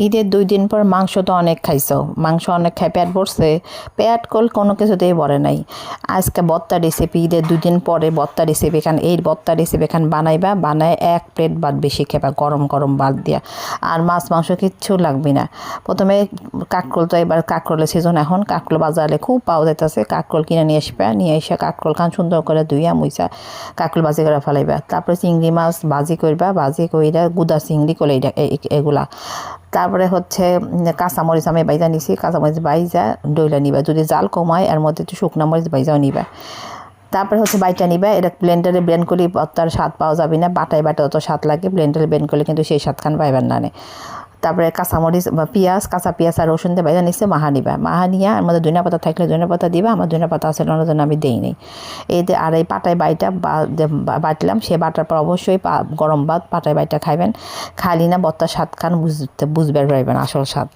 ঈদের 2 দিন পর মাংস তো অনেক খাইছো, মাংস অনেক খাই পেট ভরছে, পেট কল কোনো কিছুতেই ভরে নাই। আজকে ভর্তা রেসিপি, ঈদের 2 দিন পরে ভর্তা রেসিপি খান, এই ভর্তা রেসিপি খান বানাইবা, বানায় 1 প্লেট ভাত বেশি খেবা গরম গরম ভাত দিয়া। আর মাছ মাংস কিচ্ছু লাগবে না। প্রথমে কাঁকরোল, তো এবার কাঁকরোলের সিজন, এখন কাঁকরোল বাজারে খুব পাওয়া যাইতেছে। কাঁকরোল কিনে নিয়ে আসবা, নিয়ে এসে কাঁকরোল খান সুন্দর করে ধুইয়া মুইসা কাঁকরোল ভাজি করে ফেলাইবা। তারপরে চিংড়ি মাছ ভাজি করবা, ভাজি কইরা গুদা চিংড়ি করলে এগুলা। তারপরে হচ্ছে কাঁচামরিচ আমি বাইজা নিছি, কাঁচামরিচ বাইজা ডইলা নিবা, যদি জাল কমায় এর মধ্যে একটু শুকনা মরিচ বাইজাও নিবা। তারপরে হচ্ছে বাইটা নিবা, এটা ব্লেন্ডারে ব্লেন্ড করলে তার স্বাদ পাওয়া যাবে না, বাটায় অত স্বাদ লাগে, ব্লেন্ডারে ব্লেন্ড করলে কিন্তু সেই স্বাদ খান পাইবেন না। তারপরে কাঁচামরিচ বা পেঁয়াজ, কাঁচা পেঁয়াজ আর রসুন দিয়ে বাইজা নিচ্ছে, মাহা নিবা, মাহা নিয়ে এর মধ্যে ধনিয়া পাতা থাকলে ধনিয়া পাতা দিবা, আমার ধনিয়া পাতা আছে ওনার জন্য আমি দেই নি। আর এই পাটায় বাইটা বাটলাম, সে বাটার পর অবশ্যই গরম ভাত পাটায় বাইটা খাইবেন, খালি না ভর্তার স্বাদ খান, বুঝতে পারবেন আসল স্বাদ।